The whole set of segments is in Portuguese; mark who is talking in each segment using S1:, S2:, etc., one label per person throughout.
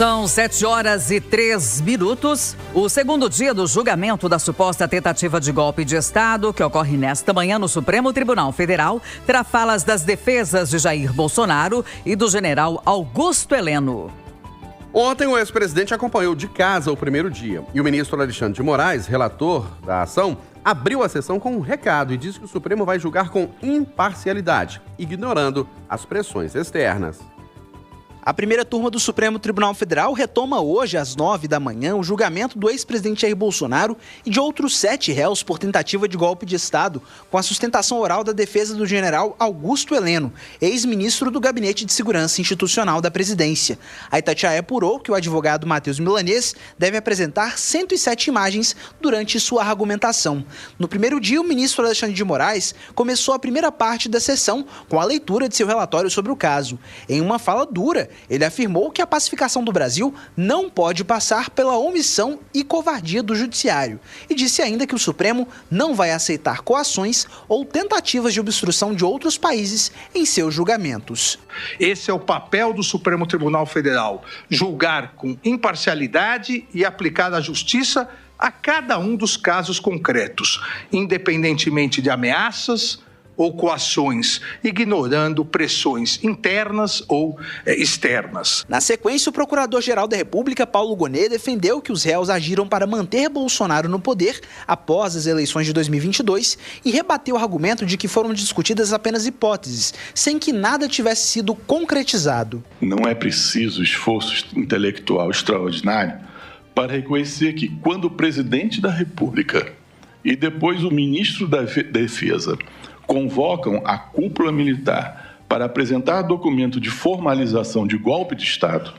S1: São 7h03. O segundo dia do julgamento da suposta tentativa de golpe de Estado, que ocorre nesta manhã no Supremo Tribunal Federal, terá falas das defesas de Jair Bolsonaro e do general Augusto Heleno.
S2: Ontem, o ex-presidente acompanhou de casa o primeiro dia e o ministro Alexandre de Moraes, relator da ação, abriu a sessão com um recado e disse que o Supremo vai julgar com imparcialidade, ignorando as pressões externas.
S3: A primeira turma do Supremo Tribunal Federal retoma hoje, às 9 da manhã, o julgamento do ex-presidente Jair Bolsonaro e de outros 7 réus por tentativa de golpe de Estado, com a sustentação oral da defesa do general Augusto Heleno, ex-ministro do Gabinete de Segurança Institucional da Presidência. A Itatiaia apurou que o advogado Matheus Milanês deve apresentar 107 imagens durante sua argumentação. No primeiro dia, o ministro Alexandre de Moraes começou a primeira parte da sessão com a leitura de seu relatório sobre o caso. Em uma fala dura, ele afirmou que a pacificação do Brasil não pode passar pela omissão e covardia do judiciário e disse ainda que o Supremo não vai aceitar coações ou tentativas de obstrução de outros países em seus julgamentos.
S4: Esse é o papel do Supremo Tribunal Federal, julgar com imparcialidade e aplicar a justiça a cada um dos casos concretos, independentemente de ameaças ou coações, ignorando pressões internas ou externas.
S3: Na sequência, o Procurador-Geral da República, Paulo Gonet, defendeu que os réus agiram para manter Bolsonaro no poder após as eleições de 2022 e rebateu o argumento de que foram discutidas apenas hipóteses, sem que nada tivesse sido concretizado.
S5: Não é preciso esforço intelectual extraordinário para reconhecer que quando o presidente da República e depois o ministro da Defesa convocam a cúpula militar para apresentar documento de formalização de golpe de Estado,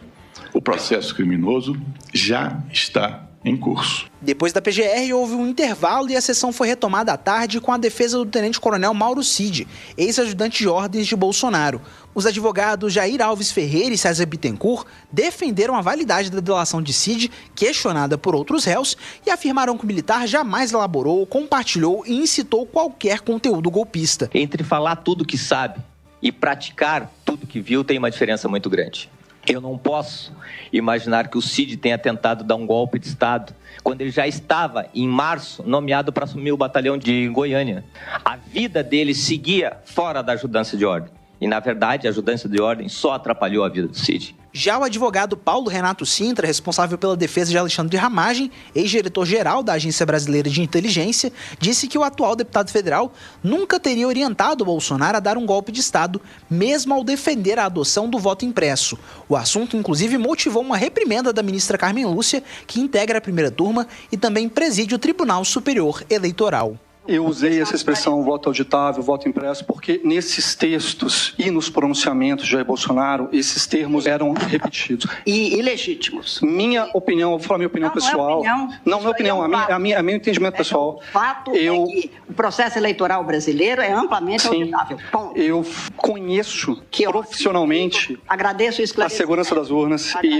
S5: o processo criminoso já está em curso.
S3: Depois da PGR, houve um intervalo e a sessão foi retomada à tarde com a defesa do tenente-coronel Mauro Cid, ex-ajudante de ordens de Bolsonaro. Os advogados Jair Alves Ferreira e César Bittencourt defenderam a validade da delação de Cid, questionada por outros réus, e afirmaram que o militar jamais elaborou, compartilhou e incitou qualquer conteúdo golpista.
S6: Entre falar tudo que sabe e praticar tudo que viu tem uma diferença muito grande. Eu não posso imaginar que o Cid tenha tentado dar um golpe de Estado quando ele já estava, em março, nomeado para assumir o batalhão de Goiânia. A vida dele seguia fora da ajudança de ordem. E, na verdade, a ajudança de ordem só atrapalhou a vida do Cid.
S3: Já o advogado Paulo Renato Sintra, responsável pela defesa de Alexandre Ramagem, ex-diretor-geral da Agência Brasileira de Inteligência, disse que o atual deputado federal nunca teria orientado Bolsonaro a dar um golpe de Estado, mesmo ao defender a adoção do voto impresso. O assunto, inclusive, motivou uma reprimenda da ministra Carmen Lúcia, que integra a primeira turma e também preside o Tribunal Superior Eleitoral.
S7: Eu usei essa expressão voto auditável, voto impresso, porque nesses textos e nos pronunciamentos de Jair Bolsonaro, esses termos eram repetidos.
S8: E ilegítimos.
S7: Minha opinião, vou falar minha opinião pessoal. Não é opinião, a minha entendimento pessoal.
S8: O fato é que o processo eleitoral brasileiro é amplamente auditável. Ponto.
S7: Eu conheço profissionalmente
S8: agradeço
S7: a segurança das urnas e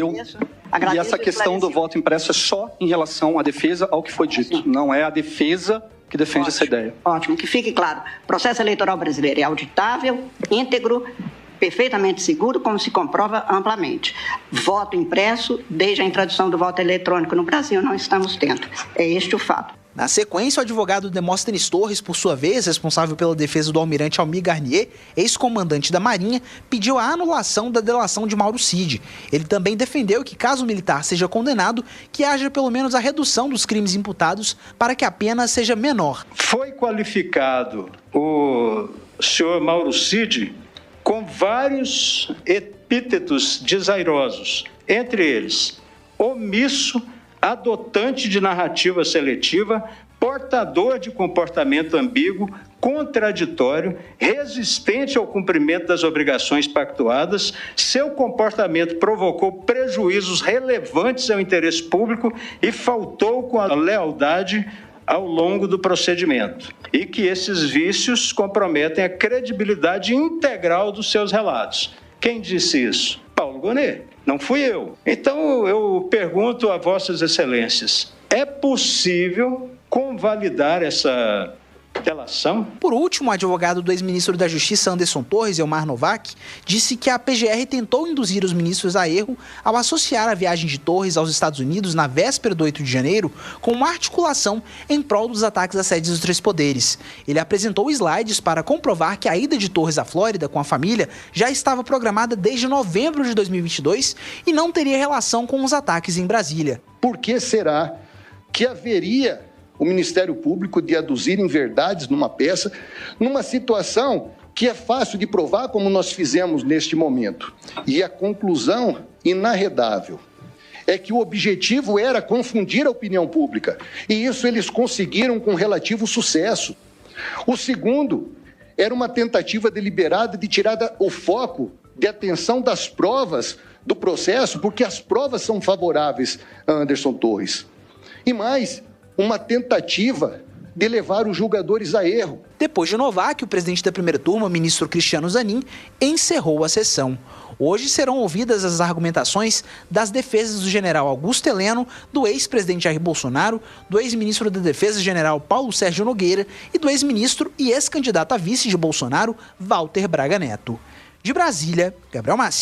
S7: essa questão do voto impresso é só em relação à defesa ao que foi dito. Não é a defesa que defende essa ideia.
S8: Ótimo, que fique claro. O processo eleitoral brasileiro é auditável, íntegro, perfeitamente seguro, como se comprova amplamente. Voto impresso, desde a introdução do voto eletrônico no Brasil, não estamos tendo. É este o fato.
S3: Na sequência, o advogado Demóstenes Torres, por sua vez, responsável pela defesa do almirante Almir Garnier, ex-comandante da Marinha, pediu a anulação da delação de Mauro Cid. Ele também defendeu que, caso o militar seja condenado, que haja pelo menos a redução dos crimes imputados para que a pena seja menor.
S9: Foi qualificado o senhor Mauro Cid com vários epítetos desairosos, entre eles omisso, adotante de narrativa seletiva, portador de comportamento ambíguo, contraditório, resistente ao cumprimento das obrigações pactuadas, seu comportamento provocou prejuízos relevantes ao interesse público e faltou com a lealdade ao longo do procedimento, e que esses vícios comprometem a credibilidade integral dos seus relatos. Quem disse isso? Paulo Gonet. Não fui eu. Então, eu pergunto a vossas excelências, é possível convalidar essa delação.
S3: Por último, o advogado do ex-ministro da Justiça, Anderson Torres, Elmar Novak, disse que a PGR tentou induzir os ministros a erro ao associar a viagem de Torres aos Estados Unidos na véspera do 8 de janeiro com uma articulação em prol dos ataques às sedes dos três poderes. Ele apresentou slides para comprovar que a ida de Torres à Flórida com a família já estava programada desde novembro de 2022 e não teria relação com os ataques em Brasília.
S10: Por que será que haveria o Ministério Público de aduzir inverdades numa peça, numa situação que é fácil de provar, como nós fizemos neste momento? E a conclusão inarredável é que o objetivo era confundir a opinião pública, e isso eles conseguiram com relativo sucesso. O segundo era uma tentativa deliberada de tirar o foco de atenção das provas do processo, porque as provas são favoráveis a Anderson Torres. E mais, uma tentativa de levar os julgadores a erro.
S3: Depois de Novak, o presidente da primeira turma, o ministro Cristiano Zanin, encerrou a sessão. Hoje serão ouvidas as argumentações das defesas do general Augusto Heleno, do ex-presidente Jair Bolsonaro, do ex-ministro da Defesa, general Paulo Sérgio Nogueira, e do ex-ministro e ex-candidato a vice de Bolsonaro, Walter Braga Neto. De Brasília, Gabriel Massi.